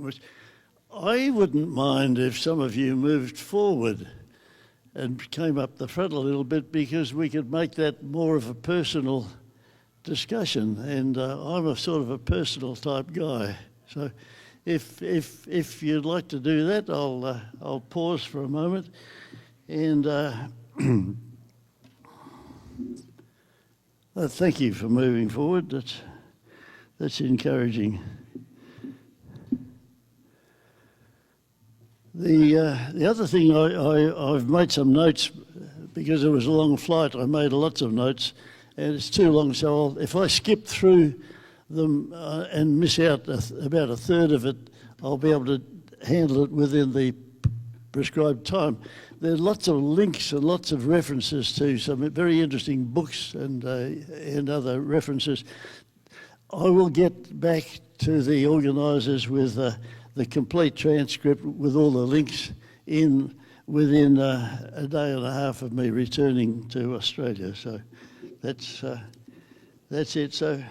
much. I wouldn't mind if some of you moved forward and came up the front a little bit, because we could make that more of a personal discussion, and I'm a sort of a personal type guy. So if you'd like to do that, I'll pause for a moment, and thank you for moving forward. That's encouraging. The other thing, I've made some notes because it was a long flight. I made lots of notes, and it's too long. So if I skip through them and miss out about a third of it, I'll be able to handle it within the prescribed time. There are lots of links and lots of references to some very interesting books and other references. I will get back to the organisers with the complete transcript with all the links within a day and a half of me returning to Australia. So that's it. So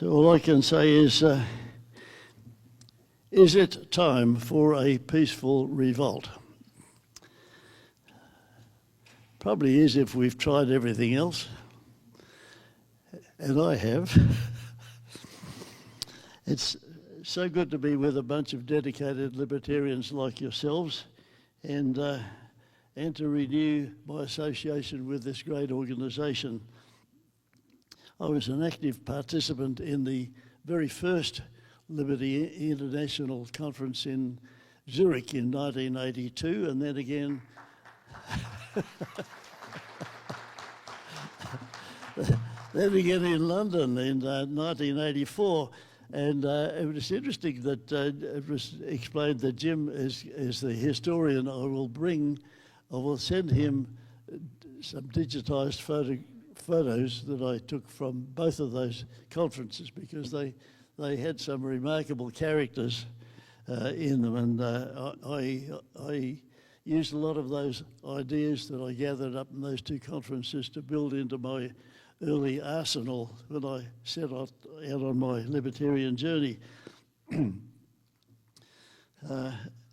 all I can say is it time for a peaceful revolt? Probably is, if we've tried everything else, and I have. It's so good to be with a bunch of dedicated libertarians like yourselves, and to renew my association with this great organisation. I was an active participant in the very first Liberty International Conference in Zurich in 1982, and then again in London in 1984. And it was interesting that it was explained that Jim is the historian. I will send him some digitised photos that I took from both of those conferences, because they had some remarkable characters in them, and I used a lot of those ideas that I gathered up in those two conferences to build into my early arsenal when I set out on my libertarian journey.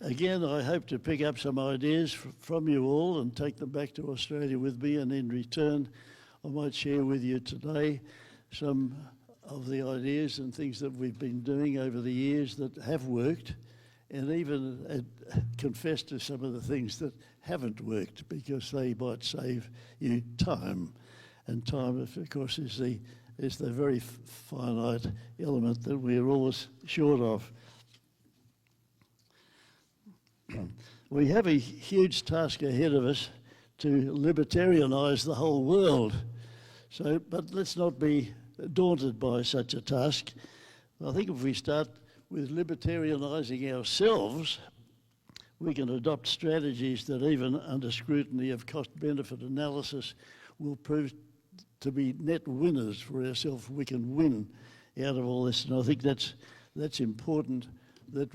Again, I hope to pick up some ideas from you all and take them back to Australia with me, and in return I might share with you today some of the ideas and things that we've been doing over the years that have worked, and even confess to some of the things that haven't worked, because they might save you time. And time, of course, is the very finite element that we're always short of. We have a huge task ahead of us to libertarianise the whole world. But let's not be daunted by such a task. I think if we start with libertarianising ourselves, we can adopt strategies that, even under scrutiny of cost-benefit analysis, will prove to be net winners for ourselves. We can win out of all this, and I think that's important. That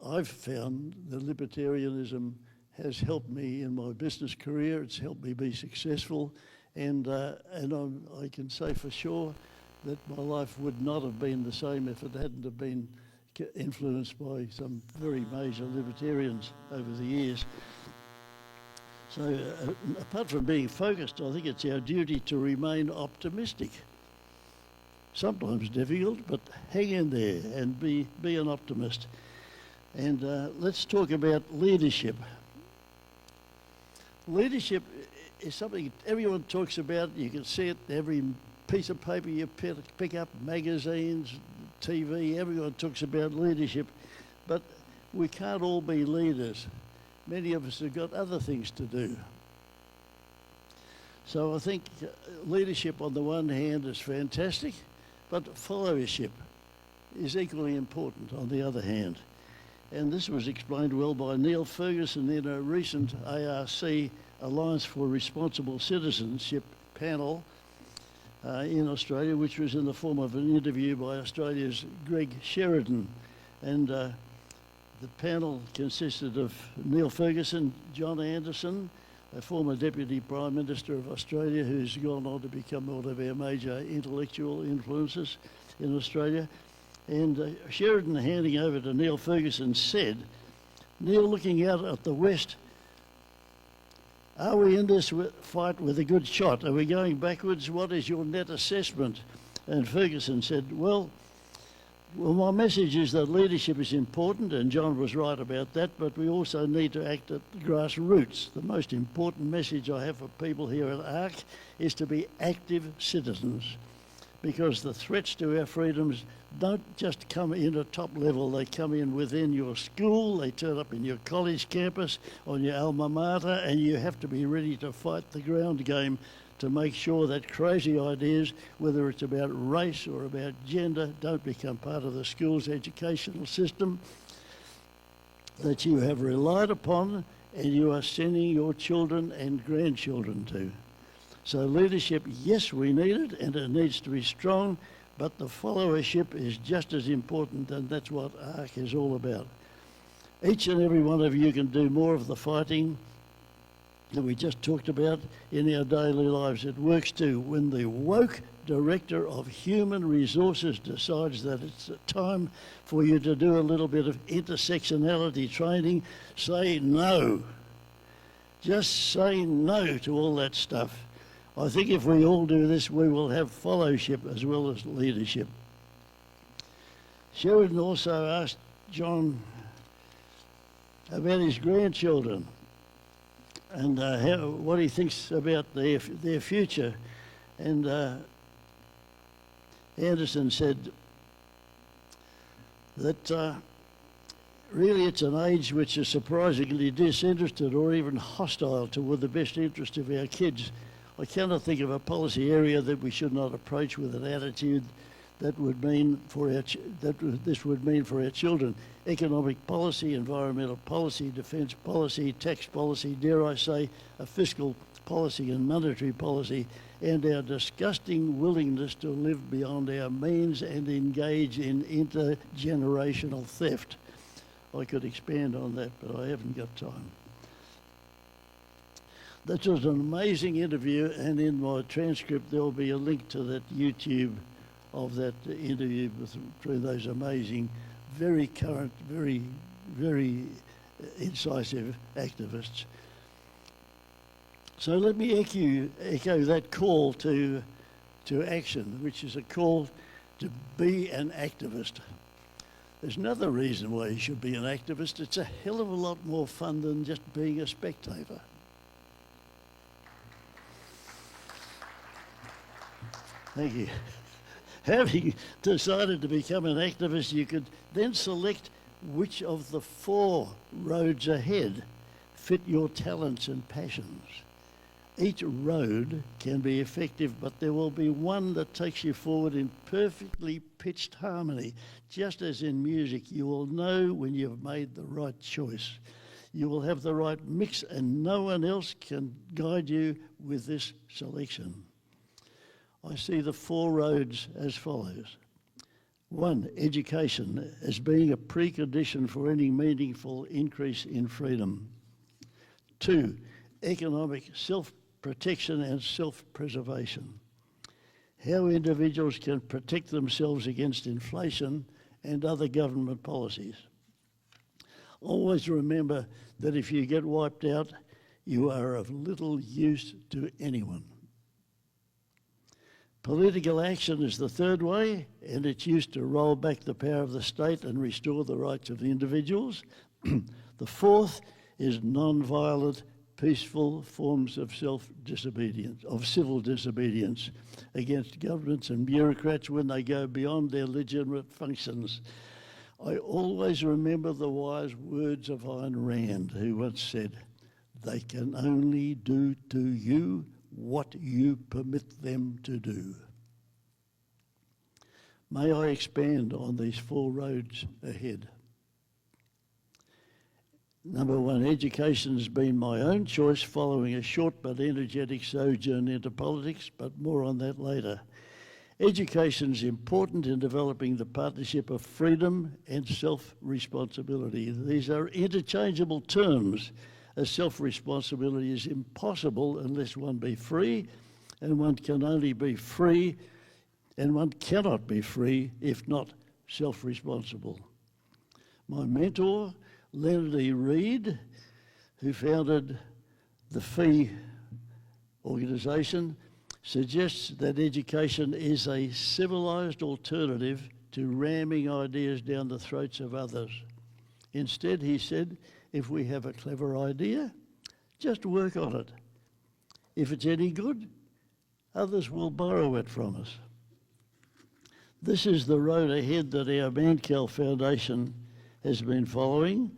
I've found that libertarianism has helped me in my business career. It's helped me be successful, and I can say for sure that my life would not have been the same if it hadn't have been influenced by some very major libertarians over the years. So apart from being focused, I think it's our duty to remain optimistic. Sometimes difficult, but hang in there and be an optimist. And let's talk about leadership. Leadership is something everyone talks about. You can see it every piece of paper you pick up, magazines, TV, everyone talks about leadership. But we can't all be leaders. Many of us have got other things to do. So I think leadership on the one hand is fantastic, but followership is equally important on the other hand. And this was explained well by Neil Ferguson in a recent ARC, Alliance for Responsible Citizenship panel in Australia, which was in the form of an interview by Australia's Greg Sheridan. And the panel consisted of Neil Ferguson, John Anderson, a former Deputy Prime Minister of Australia who's gone on to become one of our major intellectual influences in Australia. And Sheridan, handing over to Neil Ferguson, said, "Neil, looking out at the West, are we in this fight with a good shot? Are we going backwards? What is your net assessment?" And Ferguson said, well, my message is that leadership is important, and John was right about that, but we also need to act at grassroots. The most important message I have for people here at ARC is to be active citizens, because the threats to our freedoms don't just come in at top level, they come in within your school, they turn up in your college campus, on your alma mater, and you have to be ready to fight the ground game to make sure that crazy ideas, whether it's about race or about gender, don't become part of the school's educational system that you have relied upon and you are sending your children and grandchildren to. So leadership, yes, we need it, and it needs to be strong, but the followership is just as important, and that's what ARC is all about. Each and every one of you can do more of the fighting that we just talked about in our daily lives. It works too. When the woke Director of Human Resources decides that it's time for you to do a little bit of intersectionality training, say no. Just say no to all that stuff. I think if we all do this, we will have fellowship as well as leadership. Sheridan also asked John about his grandchildren and what he thinks about their future. And Anderson said that really it's an age which is surprisingly disinterested or even hostile toward the best interest of our kids. I cannot think of a policy area that we should not approach with an attitude that would mean for this would mean for our children. Economic policy, environmental policy, defence policy, tax policy, dare I say, a fiscal policy and monetary policy, and our disgusting willingness to live beyond our means and engage in intergenerational theft. I could expand on that, but I haven't got time. That was an amazing interview, and in my transcript there will be a link to that YouTube of that interview between those amazing, very current, very, very incisive activists. So let me echo that call to action, which is a call to be an activist. There's another reason why you should be an activist. It's a hell of a lot more fun than just being a spectator. Thank you. Having decided to become an activist, you could then select which of the 4 roads ahead fit your talents and passions. Each road can be effective, but there will be one that takes you forward in perfectly pitched harmony. Just as in music, you will know when you've made the right choice. You will have the right mix, and no one else can guide you with this selection. I see the 4 roads as follows. 1, education as being a precondition for any meaningful increase in freedom. 2, economic self-protection and self-preservation. How individuals can protect themselves against inflation and other government policies. Always remember that if you get wiped out, you are of little use to anyone. Political action is the 3rd way, and it's used to roll back the power of the state and restore the rights of the individuals. The 4th is non-violent, peaceful forms of civil disobedience against governments and bureaucrats when they go beyond their legitimate functions. I always remember the wise words of Ayn Rand, who once said, "They can only do to you what you permit them to do." May I expand on these 4 roads ahead? Number 1, education has been my own choice following a short but energetic sojourn into politics, but more on that later. Education is important in developing the partnership of freedom and self-responsibility. These are interchangeable terms. as self-responsibility is impossible unless one be free, and one can only be free, and one cannot be free if not self-responsible. My mentor, Leonard E. Reed, who founded the FEE organisation, suggests that education is a civilised alternative to ramming ideas down the throats of others. Instead, he said, if we have a clever idea, just work on it. If it's any good, others will borrow it from us. This is the road ahead that our Mankell Foundation has been following.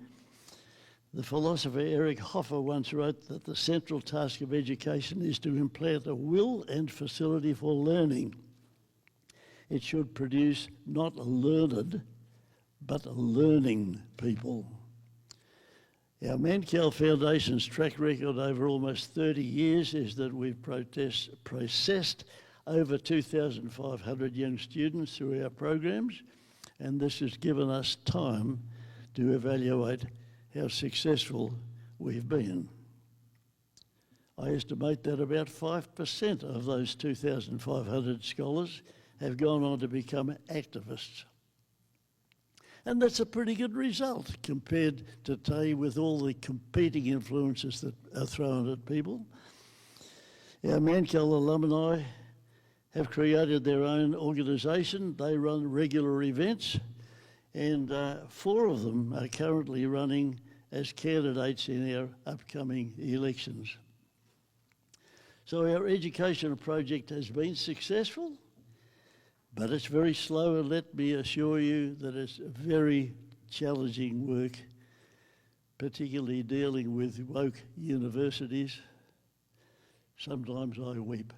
The philosopher Eric Hoffer once wrote that the central task of education is to implant a will and facility for learning. It should produce not learned, but learning people. Our Mankell Foundation's track record over almost 30 years is that we've processed over 2,500 young students through our programs, and this has given us time to evaluate how successful we've been. I estimate that about 5% of those 2,500 scholars have gone on to become activists. And that's a pretty good result compared to today with all the competing influences that are thrown at people. Our Mankell alumni have created their own organisation. They run regular events, and 4 of them are currently running as candidates in our upcoming elections. So our educational project has been successful, but it's very slow, and let me assure you that it's very challenging work, particularly dealing with woke universities. Sometimes I weep.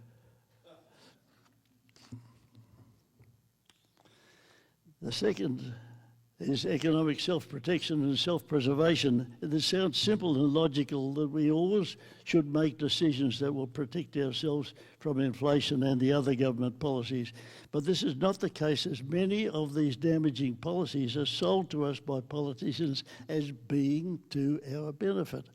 The second is economic self-protection and self-preservation. It sounds simple and logical that we always should make decisions that will protect ourselves from inflation and the other government policies. But this is not the case, as many of these damaging policies are sold to us by politicians as being to our benefit.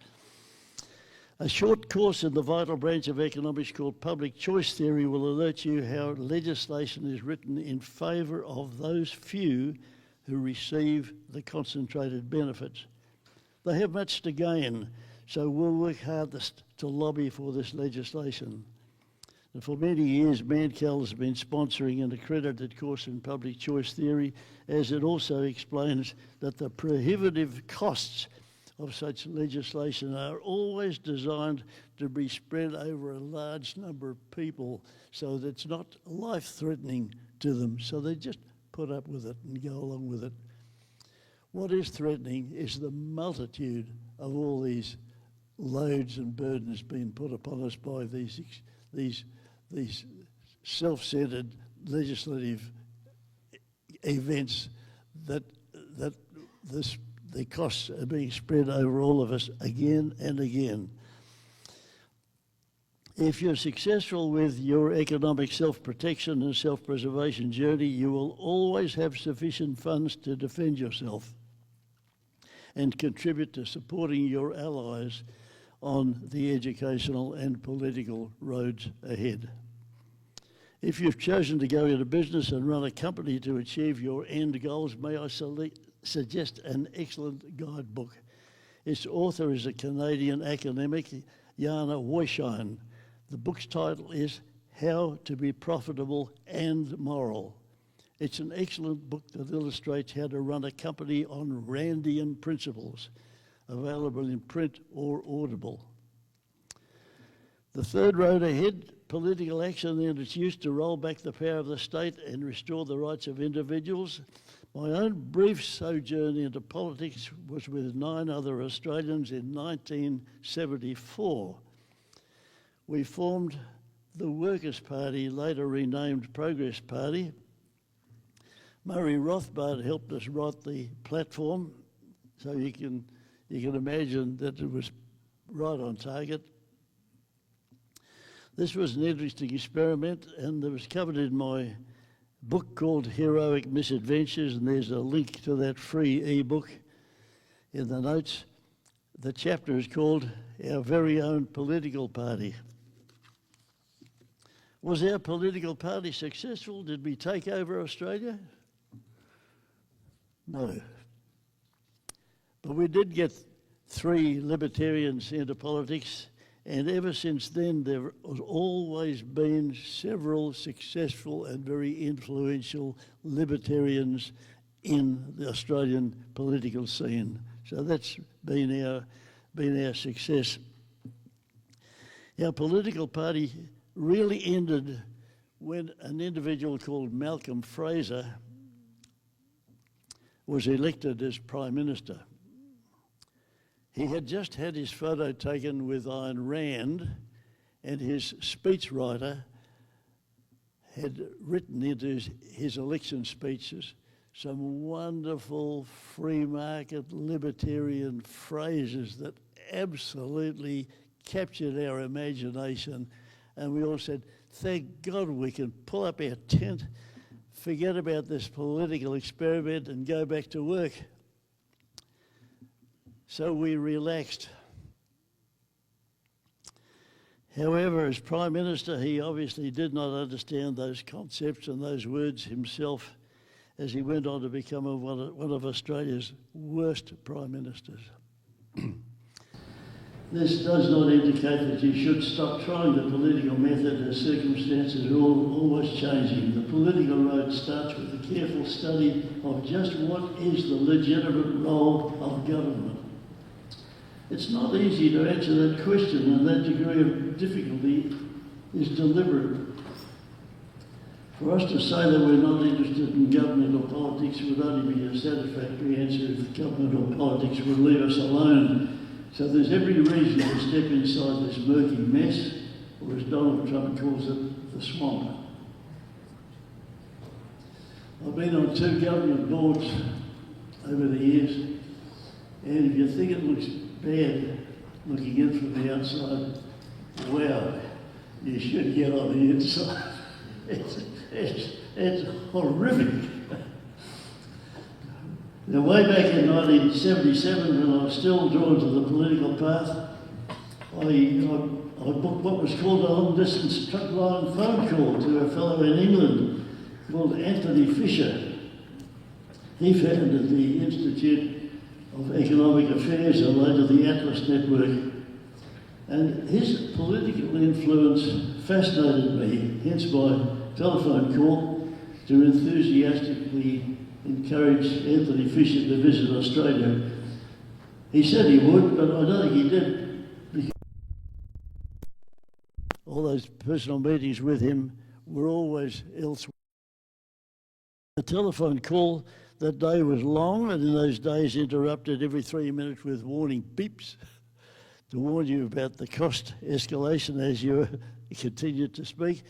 A short course in the vital branch of economics called public choice theory will alert you how legislation is written in favour of those few who receive the concentrated benefits. They have much to gain, so we'll work hardest to lobby for this legislation. And for many years, Mankell has been sponsoring an accredited course in public choice theory, as it also explains that the prohibitive costs of such legislation are always designed to be spread over a large number of people so that it's not life-threatening to them, so they just put up with it and go along with it. What is threatening is the multitude of all these loads and burdens being put upon us by these self-centered legislative events that the costs are being spread over all of us again and again. If you're successful with your economic self-protection and self-preservation journey, you will always have sufficient funds to defend yourself and contribute to supporting your allies on the educational and political roads ahead. If you've chosen to go into business and run a company to achieve your end goals, may I suggest an excellent guidebook. Its author is a Canadian academic, Jana Woyshine. The book's title is How to Be Profitable and Moral. It's an excellent book that illustrates how to run a company on Randian principles, available in print or audible. The third road ahead, political action and its use to roll back the power of the state and restore the rights of individuals. My own brief sojourn into politics was with 9 other Australians in 1974. We formed the Workers' Party, later renamed Progress Party. Murray Rothbard helped us write the platform, so you can imagine that it was right on target. This was an interesting experiment, and it was covered in my book called Heroic Misadventures, and there's a link to that free ebook in the notes. the chapter is called Our Very Own Political Party. Was our political party successful? Did we take over Australia? No. But we did get 3 libertarians into politics, and ever since then there has always been several successful and very influential libertarians in the Australian political scene. So that's been our success. Our political party really ended when an individual called Malcolm Fraser was elected as Prime Minister. He had just had his photo taken with Ayn Rand, and his speechwriter had written into his election speeches some wonderful free market libertarian phrases that absolutely captured our imagination. And we all said, thank God we can pull up our tent, forget about this political experiment and go back to work. So we relaxed. However, as Prime Minister, he obviously did not understand those concepts and those words himself, as he went on to become one of Australia's worst Prime Ministers. This does not indicate that you should stop trying the political method as circumstances are always changing. The political road starts with a careful study of just what is the legitimate role of government. It's not easy to answer that question, and that degree of difficulty is deliberate. For us to say that we're not interested in government or politics would only be a satisfactory answer if government or politics would leave us alone. So there's every reason to step inside this murky mess, or as Donald Trump calls it, the swamp. I've been on 2 government boards over the years, and if you think it looks bad looking in from the outside, well, you should get on the inside. It's horrific. Now, way back in 1977, when I was still drawn to the political path, I booked what was called a long-distance truck line phone call to a fellow in England called Anthony Fisher. He founded the Institute of Economic Affairs and later the Atlas Network. And his political influence fascinated me, hence my telephone call to enthusiastically encourage Anthony Fisher to visit Australia. He said he would, but I don't think he did. Because all those personal meetings with him were always elsewhere. The telephone call that day was long, and in those days interrupted every 3 minutes with warning beeps to warn you about the cost escalation as you continued to speak.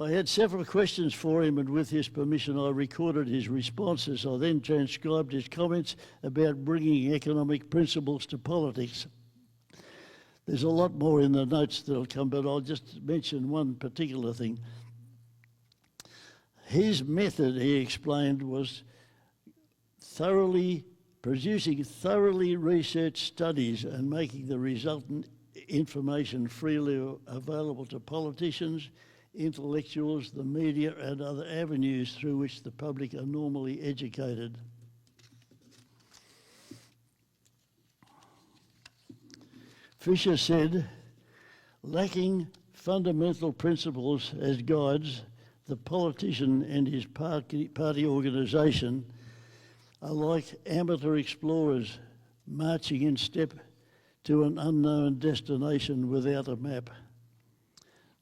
I had several questions for him, and with his permission I recorded his responses. I then transcribed his comments about bringing economic principles to politics. There's a lot more in the notes that'll come, but I'll just mention one particular thing. His method, he explained, was producing thoroughly researched studies and making the resultant information freely available to politicians, intellectuals, the media, and other avenues through which the public are normally educated. Fisher said, lacking fundamental principles as guides, the politician and his party organisation are like amateur explorers marching in step to an unknown destination without a map,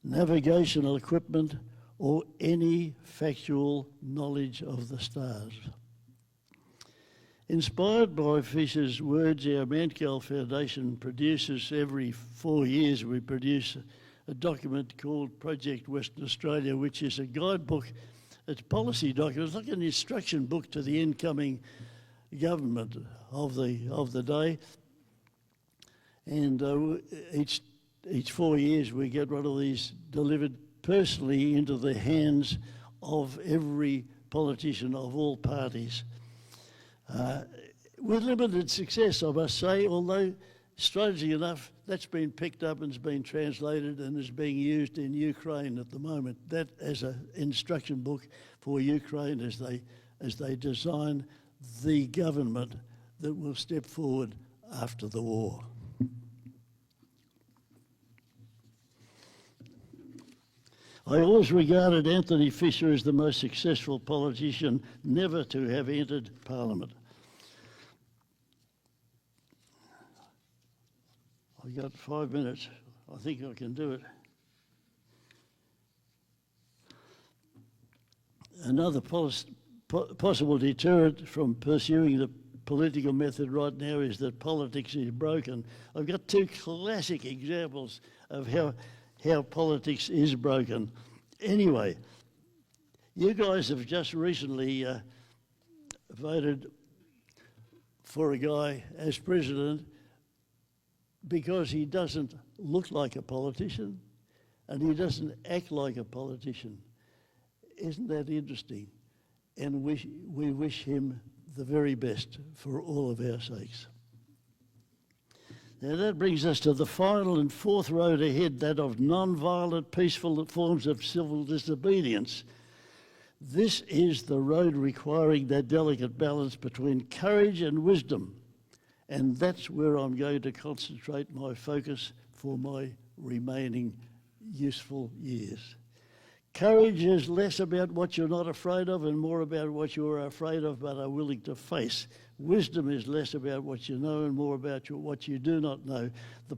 navigational equipment, or any factual knowledge of the stars. Inspired by Fisher's words, our Mankell Foundation produces every 4 years, we produce a document called Project Western Australia, which is a guidebook. It's a policy document. It's like an instruction book to the incoming government of the day. And each 4 years we get one of these delivered personally into the hands of every politician of all parties. With limited success, I must say, although strangely enough, that's been picked up and has been translated and is being used in Ukraine at the moment. That as an instruction book for Ukraine as they design the government that will step forward after the war. I always regarded Anthony Fisher as the most successful politician never to have entered Parliament. I've got 5 minutes. I think I can do it. Another possible deterrent from pursuing the political method right now is that politics is broken. I've got two classic examples of how politics is broken. Anyway, you guys have just recently voted for a guy as president because he doesn't look like a politician and he doesn't act like a politician. Isn't that interesting? And we wish him the very best for all of our sakes. Now that brings us to the final and fourth road ahead, that of non-violent, peaceful forms of civil disobedience. This is the road requiring that delicate balance between courage and wisdom, and that's where I'm going to concentrate my focus for my remaining useful years. Courage is less about what you're not afraid of and more about what you are afraid of but are willing to face. Wisdom is less about what you know and more about what you do not know. The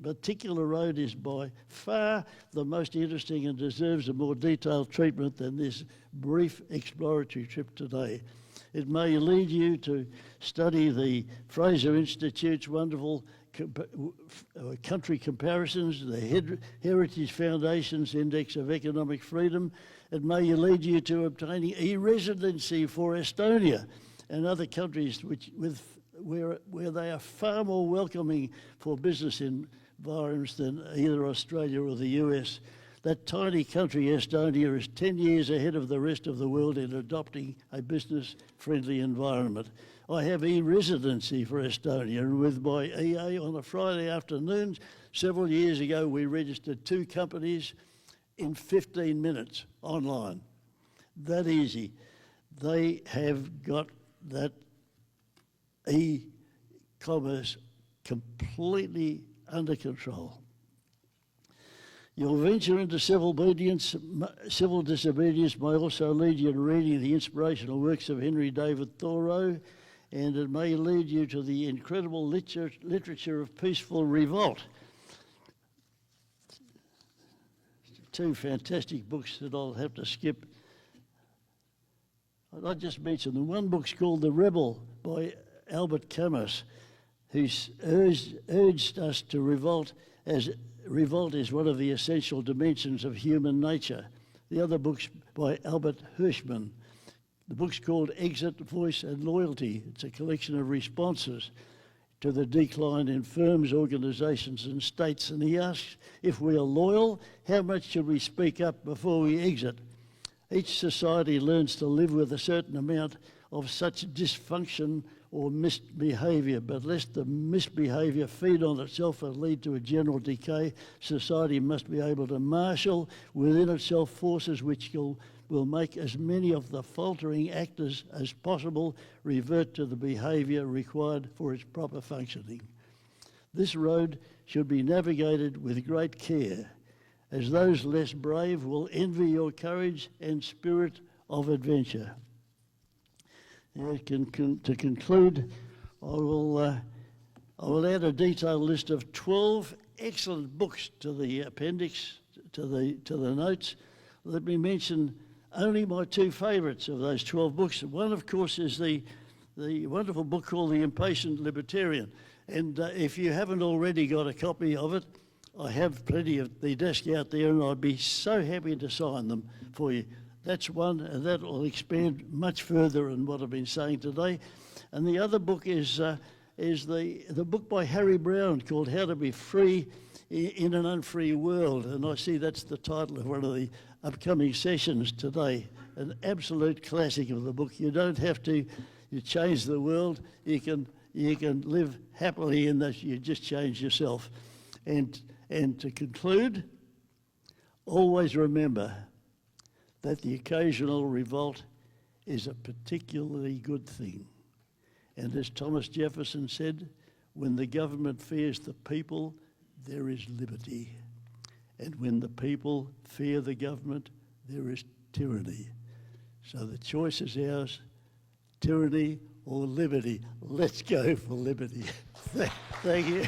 particular road is by far the most interesting and deserves a more detailed treatment than this brief exploratory trip today. It may lead you to study the Fraser Institute's wonderful country comparisons, the Heritage Foundation's Index of Economic Freedom. It may lead you to obtaining e-residency for Estonia and other countries where they are far more welcoming for business environments than either Australia or the US. That tiny country, Estonia, is 10 years ahead of the rest of the world in adopting a business-friendly environment. I have e-residency for Estonia, and with my EA on a Friday afternoon, several years ago, we registered 2 companies in 15 minutes online. That easy. They have got that e-commerce completely under control. Your venture into civil disobedience may also lead you to reading the inspirational works of Henry David Thoreau, and it may lead you to the incredible literature of peaceful revolt. 2 fantastic books that I'll have to skip. I just mentioned them. One book's called The Rebel by Albert Camus, who's urged us to revolt as revolt is one of the essential dimensions of human nature. The other book's by Albert Hirschman. The book's called Exit, Voice and Loyalty. It's a collection of responses to the decline in firms, organisations and states. And he asks, if we are loyal, how much should we speak up before we exit? Each society learns to live with a certain amount of such dysfunction or misbehaviour, but lest the misbehaviour feed on itself and lead to a general decay, society must be able to marshal within itself forces which will make as many of the faltering actors as possible revert to the behaviour required for its proper functioning. This road should be navigated with great care, as those less brave will envy your courage and spirit of adventure. Now, to conclude, I will add a detailed list of 12 excellent books to the appendix, to the notes. Let me mention only my 2 favourites of those 12 books. One, of course, is the wonderful book called The Impatient Libertarian. And if you haven't already got a copy of it, I have plenty of the desk out there, and I'd be so happy to sign them for you. That's one, and that will expand much further on what I've been saying today. And the other book is the book by Harry Brown called How to Be Free in an Unfree World. And I see that's the title of one of the upcoming sessions today. An absolute classic of the book. You don't have to change the world. You can you can live happily in that you just change yourself. And to conclude, always remember that the occasional revolt is a particularly good thing. And as Thomas Jefferson said, when the government fears the people, there is liberty. And when the people fear the government, there is tyranny. So the choice is ours, tyranny or liberty. Let's go for liberty. Thank you.